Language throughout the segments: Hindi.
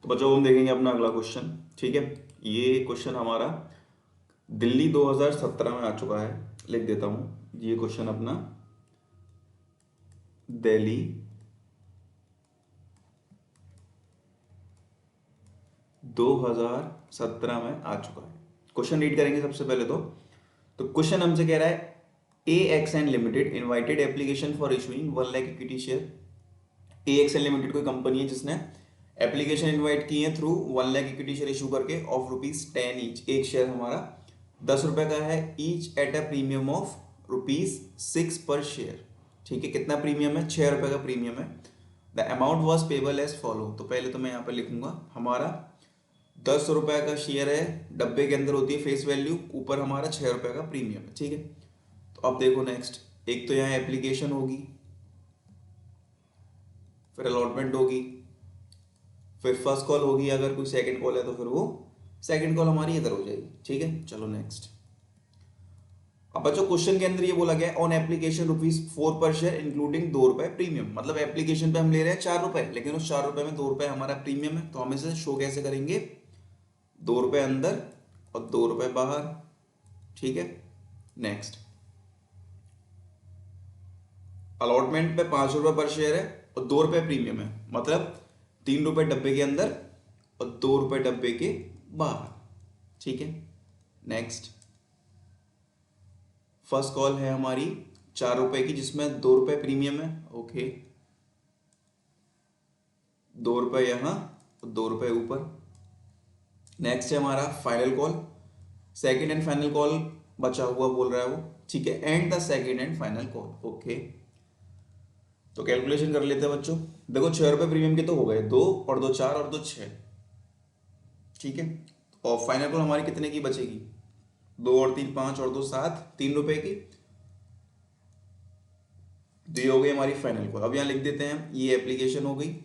तो बच्चों हम देखेंगे अपना अगला क्वेश्चन। ठीक है, ये क्वेश्चन हमारा दिल्ली 2017 में आ चुका है। लिख देता हूँ ये क्वेश्चन अपना दिल्ली 2017 में आ चुका है। क्वेश्चन रीड करेंगे सबसे पहले तो क्वेश्चन हमसे कह रहा है A X N limited invited application for issuing 1 lakh equity share. A X N limited कोई कंपनी है जिसने एप्लीकेशन इनवाइट की है through 1 lakh equity share issue करके ऑफ ₹10 ईच। एक शेयर हमारा 10 रुपए का है, each at a premium of ₹6 per share. ठीक है, कितना प्रीमियम है? 6 रुपए का प्रीमियम है। The amount was payable as follow. तो पहले तो मैं यहाँ पर लिखूंगा हमारा 10 रुपए का शेयर है, डब्बे के अंदर होती है फेस वैल्यू, ऊपर हमारा 6 रुपए का प्रीमियम है। ठीक है, तो अब देखो नेक्स्ट, एक तो यहाँ एप्लीकेशन होगी, फिर अलॉटमेंट होगी, फिर फर्स्ट कॉल होगी, अगर कोई सेकंड कॉल है तो फिर वो सेकंड कॉल हमारी इधर हो जाएगी। ठीक है, चलो नेक्स्ट। अब बच्चों क्वेश्चन के अंदर ये बोला गया ऑन एप्लीकेशन ₹4 पर शेयर इंक्लूडिंग ₹2 प्रीमियम। मतलब एप्लीकेशन पे हम ले रहे हैं ₹4, लेकिन उस ₹4 में ₹2 हमारा प्रीमियम है। तो हम इसे शो कैसे करेंगे? ₹2 अंदर और ₹2 बाहर। ठीक है, नेक्स्ट। अलॉटमेंट पे ₹5 पर शेयर है और ₹2 प्रीमियम है, मतलब ₹3 डब्बे के अंदर और ₹2 डब्बे के बाहर। ठीक है, नेक्स्ट। फर्स्ट कॉल है हमारी ₹4 की, जिसमें ₹2 प्रीमियम है। ओके, ₹2 यहां और ₹2 ऊपर। नेक्स्ट है हमारा final call, second and final call बचा हुआ बोल रहा है वो। ठीक है, and the second and final call. Okay, तो कैलकुलेशन कर लेते हैं बच्चों। देखो ₹6 प्रीमियम के तो हो गए, 2 और 2 4 और 2 6। ठीक है, और फाइनल कॉल हमारी कितने की बचेगी? 2 और 3 5 और 2 7, ₹3 की। तो ये हो गई हमारी फाइनल कॉल। अब यहाँ लिख देते हैं, ये एप्लीकेशन हो गई,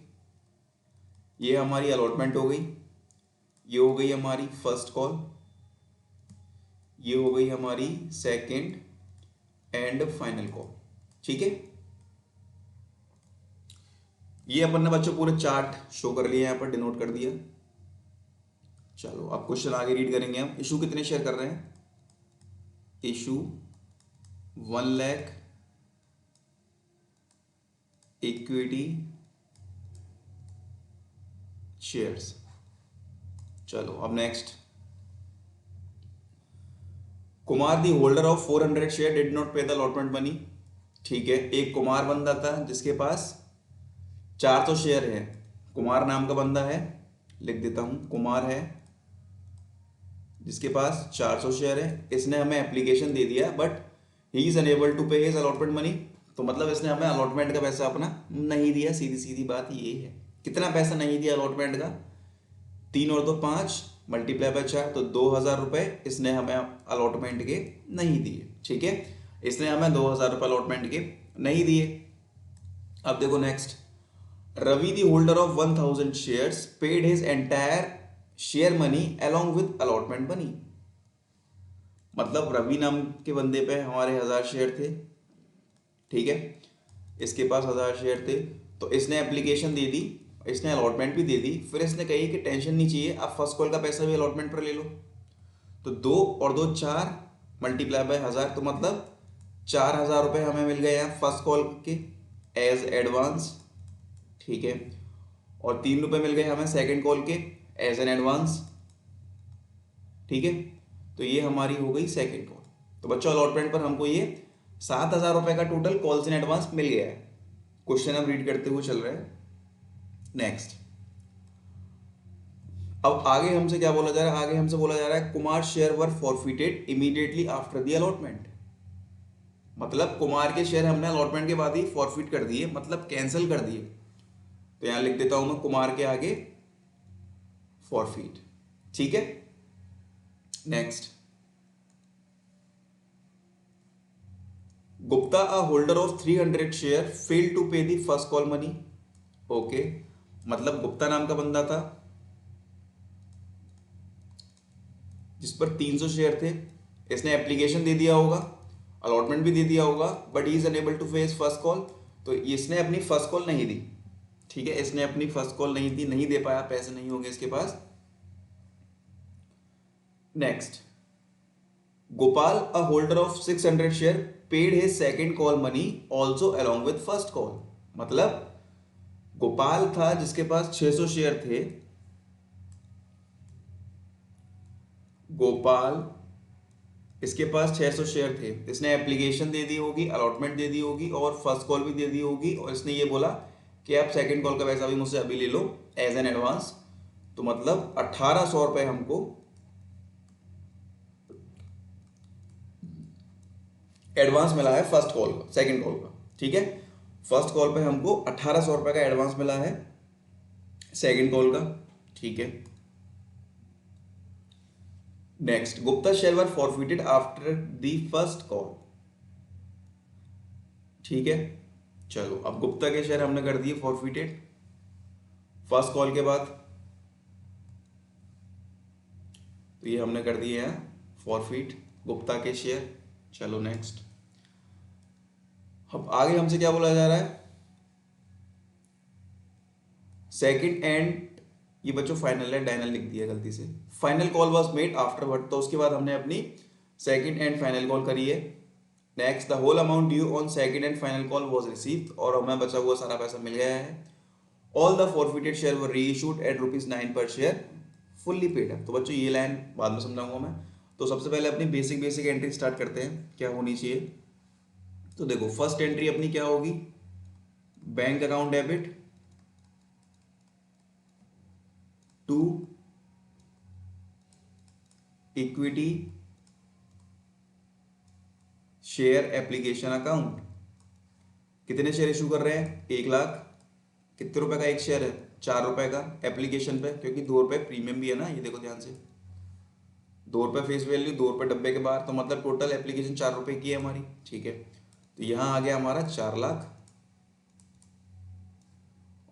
ये हमारी अलॉटमेंट हो गई, ये हो गई हमारी फर्स्ट कॉल, ये हो गई हमारी सेकेंड एंड फाइनल कॉल। ठीक है, ये अपन ने बच्चों पूरे चार्ट शो कर लिया, यहाँ पर डिनोट कर दिया। चलो अब क्वेश्चन आगे रीड करेंगे हम। इशू कितने शेयर कर रहे हैं? Issue 1 lakh equity shares. चलो अब next. Kumar the holder of 400 share did not पे द अलॉटमेंट मनी। ठीक है, एक कुमार बंदा था जिसके पास 400 शेयर है। कुमार नाम का बंदा है, लिख देता हूं कुमार है, जिसके पास 400 शेयर है। इसने हमें एप्लीकेशन दे दिया but he is unable to pay his allotment money. तो मतलब इसने हमें अलॉटमेंट का पैसा अपना नहीं दिया। सीधी सीधी बात ये है। कितना पैसा नहीं दिया अलॉटमेंट का? 3 और 2 5 मल्टीप्लाई बाय 4, तो ₹2000 इसने हमें अलॉटमेंट के नहीं दिए। ठीक है, इसने हमें ₹2000 अलॉटमेंट के नहीं दिए। अब देखो next. Ravi the holder of 1000 shares paid his entire share money along with allotment money. मतलब रवि नाम के बंदे पे हमारे 1000 शेयर थे। ठीक है, इसके पास 1000 शेयर थे, तो इसने एप्लीकेशन दे दी, इसने अलॉटमेंट भी दे दी। फिर इसने कही कि टेंशन नहीं चाहिए, आप फर्स्ट कॉल का पैसा भी अलॉटमेंट पर ले लो। तो 2 और 2 4 मल्टीप्लाई बाय 1000, तो मतलब ₹4000 हमें मिल गए यहाँ फर्स्ट कॉल के एज एडवांस। ठीक है, और ₹3 मिल गए हमें सेकंड कॉल के एज एन एडवांस। ठीक है, तो ये हमारी हो गई सेकंड कॉल। तो बच्चों अलॉटमेंट पर हमको ये ₹7000 का टोटल कॉल्स इन एडवांस मिल गया है। क्वेश्चन हम रीड करते हुए चल रहे हैं। नेक्स्ट। अब आगे हमसे क्या बोला जा रहा है? आगे हमसे बोला जा रहा है Kumar share were forfeited immediately after the allotment. मतलब कुमार के शेयर हमने अलॉटमेंट के बाद ही फॉरफिट कर दिए, मतलब कैंसिल कर दिए। तो यहां लिख देता हूं मैं कुमार के आगे फॉरफिट। ठीक है, next. Gupta a holder of 300 share fail to pay the first call money. Okay, मतलब गुप्ता नाम का बंदा था जिस पर 300 शेयर थे। इसने एप्लीकेशन दे दिया होगा, अलॉटमेंट भी दे दिया होगा, but he is unable to face first call. तो इसने अपनी फर्स्ट कॉल नहीं दी। ठीक है, इसने अपनी फर्स्ट कॉल नहीं दी, नहीं दे पाया, पैसे नहीं होंगे इसके पास। Next, Gopal a holder of 600 share paid his second call money also along with first call. मतलब गोपाल था जिसके पास 600 शेयर थे, गोपाल इसके पास 600 शेयर थे, इसने एप्लीकेशन दे दी होगी, अलॉटमेंट दे दी होगी और फर्स्ट कॉल भी दे दी होगी, और इसने ये बोला कि आप सेकंड कॉल का पैसा भी मुझसे अभी ले लो एज एन एडवांस। तो मतलब 1800 रुपये हमको एडवांस मिला है फर्स्ट कॉल का, सेकंड कॉल का। ठीक है, फर्स्ट कॉल पे हमको 1800 रुपये का एडवांस मिला है सेकंड कॉल का। ठीक है, next, Gupta share were forfeited after the first call. ठीक है, चलो अब गुप्ता के शेयर हमने कर दिए फॉरफिटेड फर्स्ट कॉल के बाद, तो ये हमने कर दिए हैं फॉरफिट गुप्ता के शेयर। चलो नेक्स्ट, अब आगे हमसे क्या बोला जा रहा है, सेकंड एंड, ये बच्चों फाइनल है, डाइनल लिख दिया गलती से, final call was made afterward, तो उसके बाद हमने अपनी सेकंड एंड फाइनल कॉल करी है। Next, the whole amount due on second and final call was received, और हमें बचा हुआ सारा पैसा मिल गया है। All the forfeited share were reissued at ₹9 per share fully paid है। तो बच्चों ये लाइन बाद में समझाऊंगा मैं, तो सबसे पहले अपनी बेसिक एंट्री स्टार्ट करते हैं, क्या होनी चाहिए। तो देखो फर्स्ट एंट्री अपनी क्या होगी, bank account debit to equity share application account. कितने शेयर इशू कर रहे हैं, 1,00,000। कितने रुपए का एक शेयर है, 4 रुपए का एप्लीकेशन पे, क्योंकि 2 रुपए प्रीमियम भी है ना, ये देखो ध्यान से, 2 रुपए फेस वैल्यू, 2 रुपए डब्बे के बाहर, तो मतलब टोटल एप्लीकेशन 4 रुपए की है हमारी। ठीक है, तो यहां आ गया हमारा 4,00,000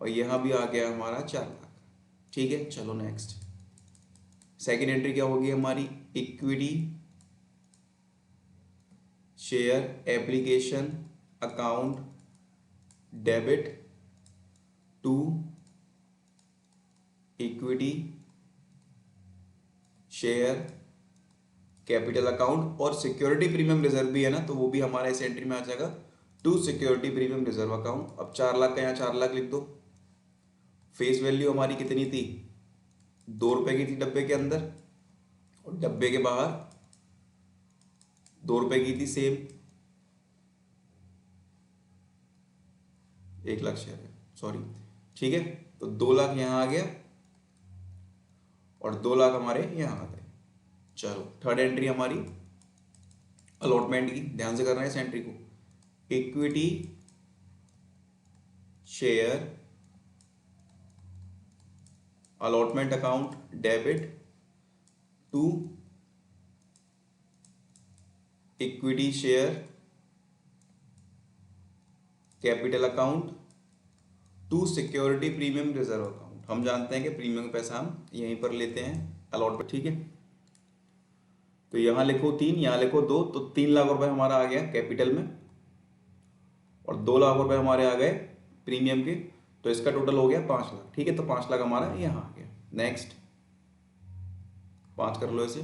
और यहां भी आ गया हमारा 4,00,000। ठीक है, चलो नेक्स्ट, सेकेंड एंट्री क्या होगी हमारी, equity share application account debit to equity share capital account, और सिक्योरिटी प्रीमियम रिजर्व भी है ना, तो वो भी हमारा इस एंट्री में आ जाएगा, to security premium reserve account. अब 4,00,000 का यहाँ 4,00,000 लिख दो। फेस वैल्यू हमारी कितनी थी, 2 रुपए की थी डब्बे के अंदर, और डब्बे के बाहर 2 रुपए की थी सेम, 1,00,000 शेयर है, सॉरी। ठीक है, तो 2,00,000 यहाँ आ गया और 2,00,000 हमारे यहाँ आ गए। चलो थर्ड एंट्री हमारी अलॉटमेंट की, ध्यान से करना है इस एंट्री को, equity share allotment account debit to equity share capital account to security premium reserve account. हम जानते हैं कि प्रीमियम का पैसा हम यहीं पर लेते हैं अलॉटमेंट। ठीक है, तो यहां लिखो 3, यहां लिखो 2, तो 3,00,000 रुपए हमारा आ गया कैपिटल में और 2,00,000 रुपए हमारे आ गए प्रीमियम के, तो इसका टोटल हो गया 5,00,000। ठीक है, तो 5,00,000 हमारा यहां आ गया। नेक्स्ट 5 कर लो इसे,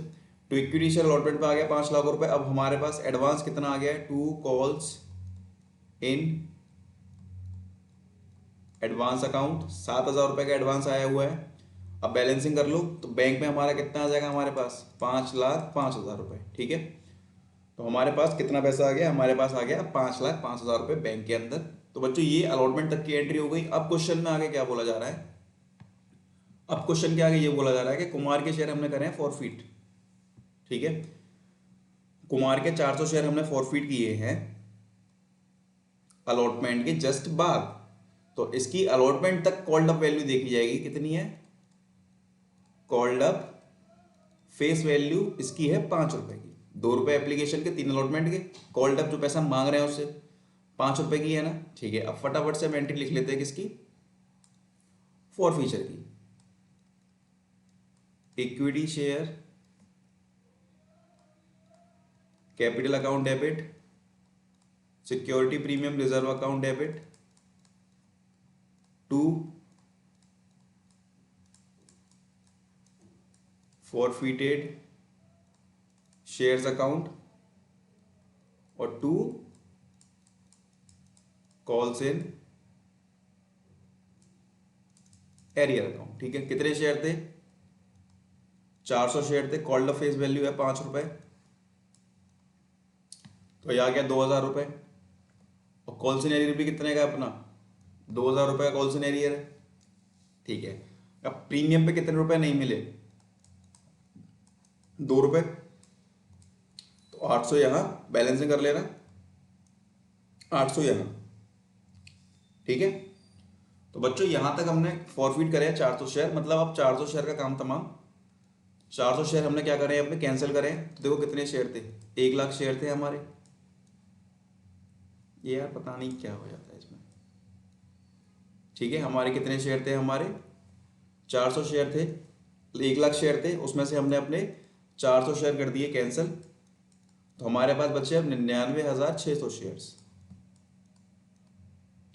टू इक्विटी शेयर अलॉटमेंट पे आ गया 5,00,000 रुपए। अब हमारे पास एडवांस कितना आ गया है, 2 कॉल्स इन एडवांस अकाउंट, 7,000 रुपए का एडवांस आया हुआ है। अब बैलेंसिंग कर लो, तो बैंक में हमारा कितना आ जाएगा, हमारे पास 5,05,000 रुपए। ठीक है, तो हमारे पास कितना पैसा आ गया, हमारे पास आ गया 5,05,000 रुपए बैंक के अंदर। तो बच्चों ये अलॉटमेंट तक की एंट्री हो गई। अब क्वेश्चन में आगे क्या बोला जा रहा है, अब क्वेश्चन के आगे ये बोला जा रहा है कि कुमार के शेयर हमने करे हैं फॉरफिट। ठीक है, कुमार के 400 शेयर हमने फॉरफिट किए हैं अलॉटमेंट के जस्ट बाद, तो इसकी अलॉटमेंट तक कॉल्ड अप वैल्यू देखी जाएगी, कितनी है, कॉल्ड अप फेस वैल्यू इसकी है 5 रुपए की, 2 रुपए एप्लीकेशन के, 3 अलॉटमेंट के, कॉल्ड अप जो पैसा हम मांग रहे हैं उससे 5 रुपए की है ना। ठीक है, अब फटाफट से हम एंट्री लिख लेते हैं किसकी, फॉरफिचर की, equity share capital account debit security premium reserve account debit to forfeited shares account और to calls in arrear account. ठीक है, कितने शेयर थे? 400 शेयर थे। कॉल्ड फेस वैल्यू है 5 रुपए, तो ये आ गया 2000 रुपए। और कॉल्स इन एरियर भी कितने का है अपना? 2000 रुपए का कॉल्स इन एरियर है। ठीक है, अब प्रीमियम पे कितने रुपए नहीं मिले? 2 रुपए। तो 800 यहां बैलेंसिंग कर लेना, 800 यहां। ठीक है, तो बच्चों यहां तक हमने फॉरफिट करे 400 शेयर, मतलब अब 400 शेयर का काम तमाम। 400 शेयर हमने क्या करें, अपने कैंसिल करें। तो देखो कितने शेयर थे, 1 लाख शेयर थे हमारे। ये यार पता नहीं क्या हो जाता है इसमें। ठीक है, हमारे कितने शेयर थे? हमारे 400 शेयर थे, 1 लाख शेयर थे, उसमें से हमने अपने 400 शेयर कर दिए कैंसिल। तो हमारे पास बचे अब 99,600 शेयर्स।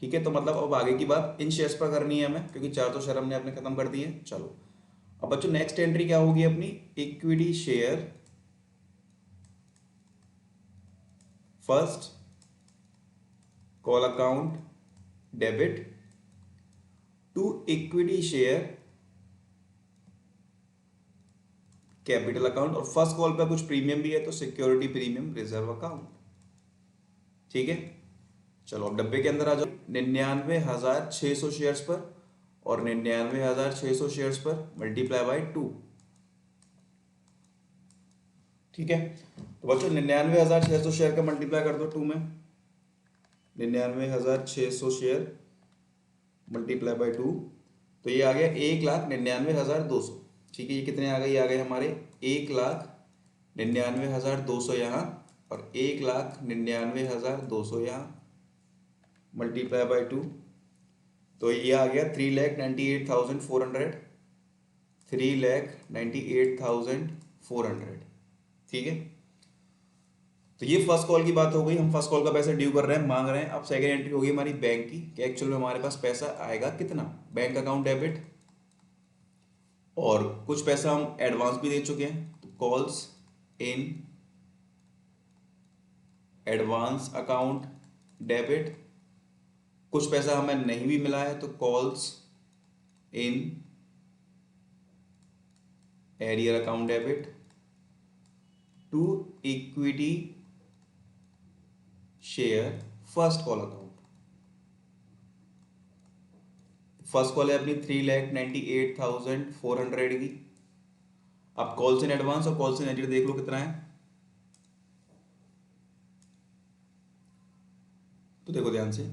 ठीक है, तो मतलब अब आगे की बात इन शेयर्स पर करनी है हमें, क्योंकि 400 शेयर हमने अपने खत्म कर दिए। चलो अब बच्चों नेक्स्ट एंट्री क्या होगी अपनी? Equity share first call account debit to equity share capital account, और फर्स्ट कॉल पे कुछ प्रीमियम भी है तो सिक्योरिटी प्रीमियम रिजर्व अकाउंट। ठीक है, चलो अब डब्बे के अंदर आ जाओ। 99,600 शेयर्स पर और 99,600 शेयर्स पर मल्टीप्लाई बाई 2। ठीक है, तो बच्चों 99,600 शेयर का मल्टीप्लाई कर दो 2 में। 99,600 शेयर मल्टीप्लाई बाई 2, तो ये आ गया 1,99,200। ठीक है, ये कितने आ गए? ये आ गए हमारे 1,99,200 यहाँ और 1,99,200 यहाँ, मल्टीप्लाई बाई 2, तो ये आ गया 3,98,400। 3,98,400। ठीक है, तो ये फर्स्ट कॉल की बात हो गई। हम फर्स्ट कॉल का पैसा ड्यू कर रहे हैं, मांग रहे हैं। अब सेकंड एंट्री होगी हमारी बैंक की, कि एक्चुअल में हमारे पास पैसा आएगा कितना। बैंक अकाउंट डेबिट, और कुछ पैसा हम एडवांस भी दे चुके हैं, तो calls in advance account debit. कुछ पैसा हमें नहीं भी मिला है, तो calls in arrear account debit to equity share first call account. First call है अपनी 3,98,400 की। अब कॉल्स इन एडवांस और कॉल्स इन एरियर देख लो कितना है। तो देखो ध्यान से,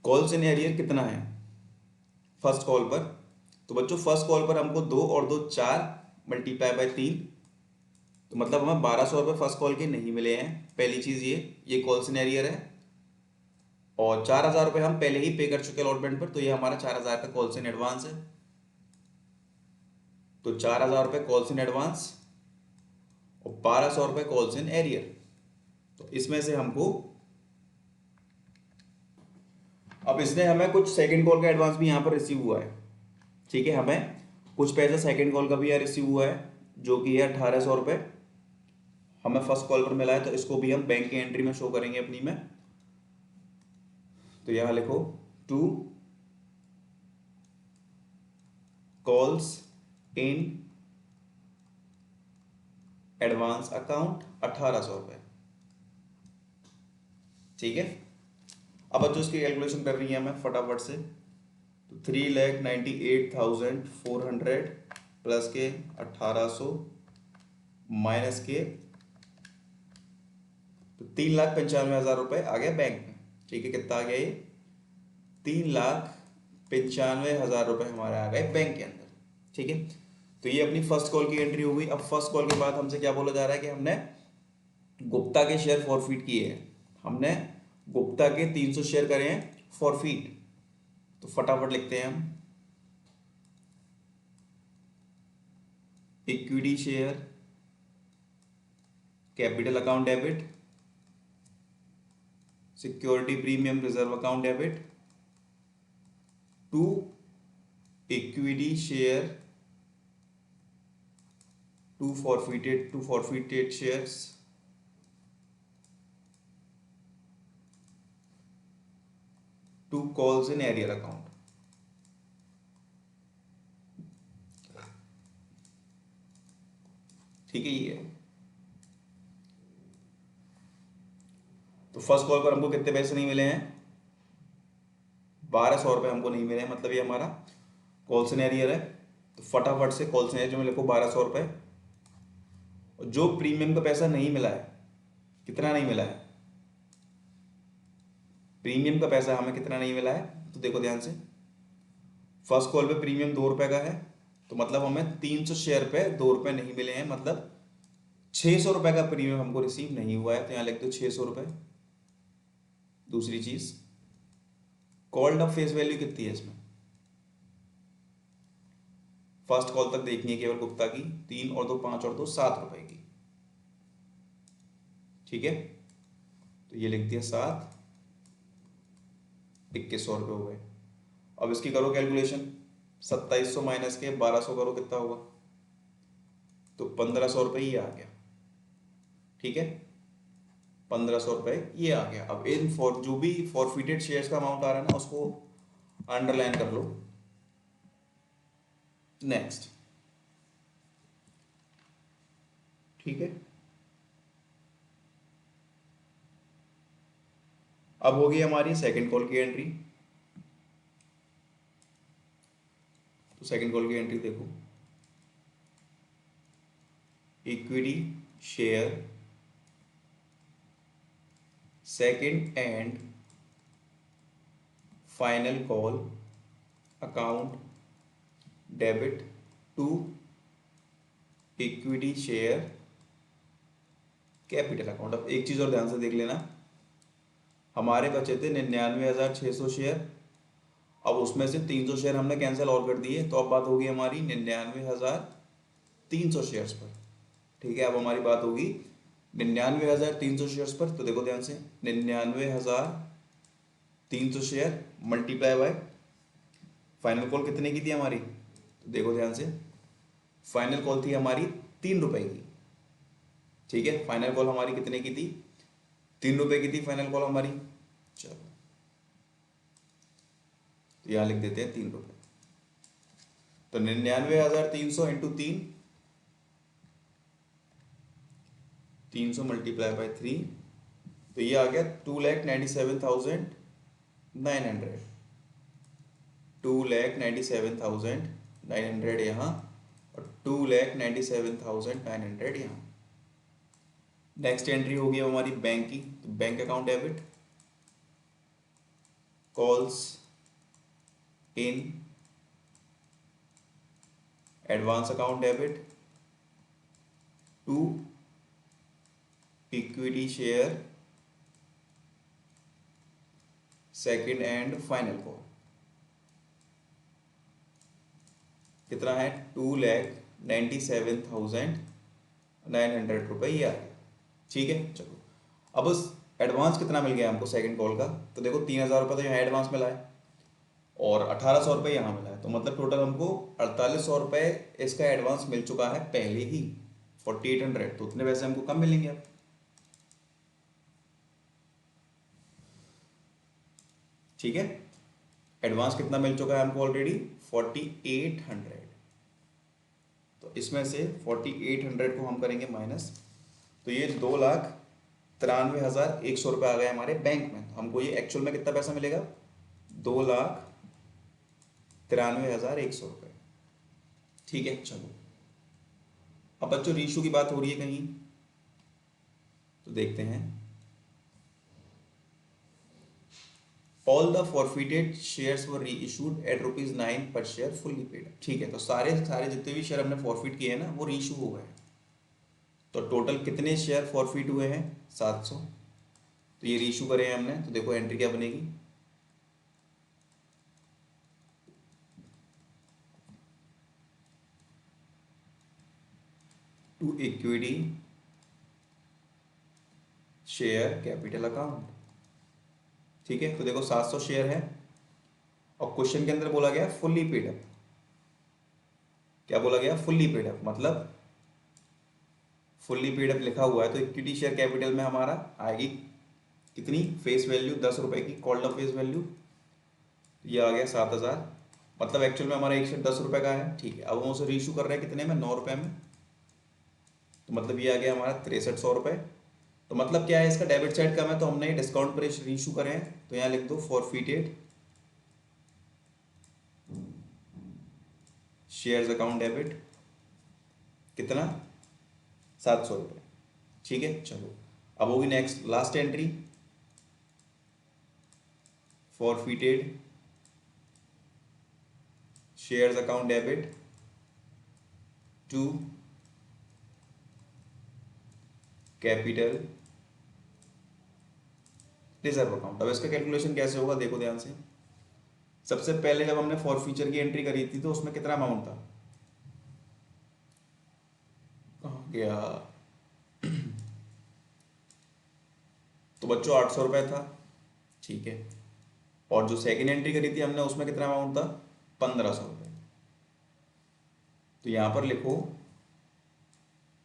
कॉल्स इन एरियर कितना है फर्स्ट कॉल पर? तो बच्चों फर्स्ट कॉल पर हमको 2 और 2 4 मल्टीप्लाई बाय 3, तो मतलब हमें 1,200 रुपये फर्स्ट कॉल के नहीं मिले हैं। पहली चीज ये कॉल्स इन एरियर है, और 4,000 रुपये हम पहले ही पे कर चुके अलॉटमेंट पर, तो ये हमारा 4,000 का कॉल्स इन एडवांस है। तो 4,000 रुपये कॉल्स इन एडवांस और 1,200 रुपये कॉल्स इन एरियर। तो इसमें से हमको, अब इसने हमें कुछ सेकंड कॉल का एडवांस भी यहाँ पर रिसीव हुआ है। ठीक है, हमें कुछ पैसा सेकंड कॉल का भी यहाँ रिसीव हुआ है, जो कि है 1,800 रुपये हमें फर्स्ट कॉल पर मिला है। तो इसको भी हम बैंक की एंट्री में शो करेंगे अपनी में। तो यहां लिखो to calls in advance account 1,800 रुपये। ठीक है, अब जो इसकी कैलकुलेशन कर रही है हमें फटाफट से, तो 3,98,400 प्लस के 1,800 माइनस के, तो 3,95,000 रुपये आ गया बैंक में। ठीक है, कितना आ गया ये? 3,95,000 रुपये हमारे आ गए बैंक के अंदर। ठीक है, तो ये अपनी फर्स्ट कॉल की एंट्री हो गई। अब फर्स्ट कॉल के बाद हमसे क्या बोला जा रहा है कि हमने गुप्ता के शेयर फॉरफिट किए हैं। हमने गुप्ता के 300 शेयर करे हैं फॉरफिट। तो फटाफट लिखते हैं हम, equity share capital account debit security premium reserve account debit to equity share to forfeited shares to calls in arrear account. ठीक है, ये है। तो फर्स्ट कॉल पर हमको कितने पैसे नहीं मिले हैं? 1200 रुपये हमको नहीं मिले हैं, मतलब ये हमारा कॉल इन एरियर है। तो फटाफट से कॉल इन एरियर में लिखो 1200 रुपये। और जो प्रीमियम का पैसा नहीं मिला है, कितना नहीं मिला है? प्रीमियम का पैसा हमें कितना नहीं मिला है, तो देखो ध्यान से। फर्स्ट कॉल पे प्रीमियम 2 रुपए का है, तो मतलब हमें 300 शेयर पे 2 रुपए नहीं मिले हैं, मतलब 600 रुपए का प्रीमियम हमको रिसीव नहीं हुआ है। तो यहां लिख दो 600 रुपए। दूसरी चीज, कॉल्ड अप फेस वैल्यू कितनी है इसमें? फर्स्ट कॉल तक देखनी है केवल गुप्ता की, 3 और 2 5 और 2 7 रुपए की। ठीक है, तो ये लिख दिया 7, 2100 रुपये हो गए। अब इसकी करो कैलकुलेशन, 2700 माइनस के 1200 करो, कितना होगा? तो 1500 रुपये ये आ गया। ठीक है, 1500 रुपये ये आ गया। अब इन जो भी फॉरफिटेड शेयर्स का अमाउंट आ रहा है ना, उसको अंडरलाइन कर लो। नेक्स्ट। ठीक है, अब होगी हमारी सेकंड कॉल की एंट्री। तो सेकंड कॉल की एंट्री देखो, equity share second and final call account debit to equity share capital account. अब एक चीज और ध्यान से देख लेना, हमारे बचे थे 99,600 शेयर। अब उसमें से 300 शेयर हमने कैंसिल और कर दिए, तो अब बात होगी हमारी 99,300 शेयर्स पर। ठीक है, अब हमारी बात होगी 99,300 शेयर्स पर। तो देखो ध्यान से, 99,300 share multiply by final call कितने की थी हमारी? तो देखो ध्यान से, फाइनल कॉल थी हमारी 3 रुपए की। ठीक है, फाइनल कॉल हमारी कितने की थी? 3 रुपए की थी फाइनल कॉल हमारी। चलो, तो यहां लिख देते हैं 3 रुपए। तो 99,300 इंटू 300 मल्टीप्लाई बाय 3, तो ये आ गया 2,97,900। 2,97,900 यहाँ और 2,97,900 यहाँ। नेक्स्ट एंट्री होगी हमारी बैंक की। तो bank account debit calls in advance account debit to equity share second and final call. कितना है? 2,97,900 रुपये ये आ गया। ठीक है, चलो अब उस एडवांस कितना मिल गया हमको सेकंड कॉल का? तो देखो 3,000 रुपये तो यहाँ एडवांस मिला है और 1,800 रुपये यहाँ मिला है, तो मतलब टोटल हमको 4,800 रुपये इसका एडवांस मिल चुका है पहले ही, 4,800। तो उतने पैसे हमको कम मिलेंगे अब। ठीक है, एडवांस कितना मिल चुका है हमको ऑलरेडी? 4,800। तो इसमें से 4,800 को हम करेंगे माइनस, तो ये 2,93,100 रुपये आ गए हमारे बैंक में। तो हमको ये एक्चुअल में कितना पैसा मिलेगा? 2,93,100 रुपये। ठीक है, चलो अब बच्चों रीइशू की बात हो रही है कहीं, तो देखते हैं। All the forfeited shares were reissued at ₹9 per share fully paid. ठीक है, तो सारे जितने भी शेयर हमने फॉरफिट किए हैं ना, वो रीइशू हो गए। तो टोटल कितने शेयर फॉरफिट हुए हैं? 700। तो ये रीइशू करे हैं हमने, तो देखो एंट्री क्या बनेगी? To equity share capital account. ठीक है, तो देखो 700 शेयर है और क्वेश्चन के अंदर बोला गया फुल्ली पेड अप। क्या बोला गया? फुल्ली पेड अप, मतलब फुल्ली पेड अप लिखा हुआ है तो इक्विटी शेयर कैपिटल में हमारा आएगी कितनी? फेस वैल्यू 10 रुपए की, कॉल्ड अप फेस वैल्यू, ये आ गया 7000, मतलब एक्चुअल में हमारा एक शेयर 10 रुपए का है। ठीक है, अब हम उसे रीइशू कर रहे हैं कितने में? 9 रुपए में, तो मतलब ये आ गया हमारा 6300 रुपये। तो मतलब क्या है, इसका डेबिट साइड कम है तो हमने डिस्काउंट पर रीइशू करे हैं, तो यहाँ लिख दो फॉरफिटेड शेयर्स अकाउंट डेबिट, कितना? 700 रुपये। ठीक है, चलो अब होगी next last entry, forfeited shares account debit to capital reserve account. अब इसका कैलकुलेशन कैसे होगा देखो ध्यान से। सबसे पहले जब हमने फॉरफीचर की एंट्री करी थी तो उसमें कितना अमाउंट था? कहाँ गया? तो बच्चों 800 रुपये था। ठीक है, और जो सेकंड एंट्री करी थी हमने उसमें कितना अमाउंट था? 1500 रुपये। तो यहां पर लिखो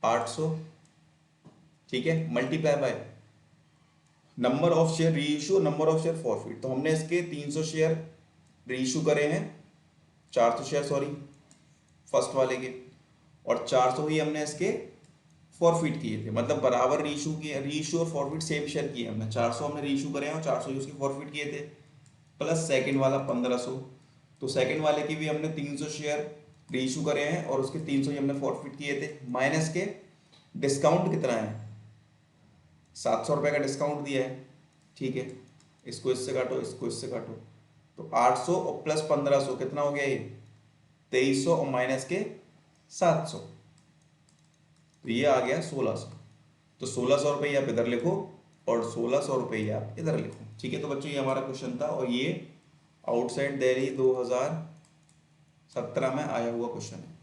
800, ठीक है, multiply by number of share reissue, number of share forfeit. तो हमने इसके 300 शेयर रीइशू करे हैं, 400 शेयर सॉरी फर्स्ट वाले के, और 400 ही हमने इसके फॉरफिट किए थे, मतलब बराबर रीइशू किए, रीइशू और फॉरफिट सेम शेयर किए हमने। 400 हमने रीइशू करे हैं और 400 ही उसके फॉरफिट किए थे, प्लस सेकंड वाला 1500। तो सेकंड वाले की भी हमने 300 शेयर रीइशू करे हैं और उसके 300 ही हमने फॉरफिट किए थे, माइनस के डिस्काउंट कितना है? 700 रुपये का डिस्काउंट दिया है। ठीक है, इसको इससे काटो, इसको इससे काटो, तो 800 और प्लस 1500 कितना हो गया? ये 2300 और माइनस के 700, तो ये आ गया 1600। तो 1600 रुपये आप इधर लिखो और 1600 रुपये आप इधर लिखो। ठीक है, तो बच्चों ये हमारा क्वेश्चन था और ये आउटसाइड दिल्ली 2017 में आया हुआ क्वेश्चन है।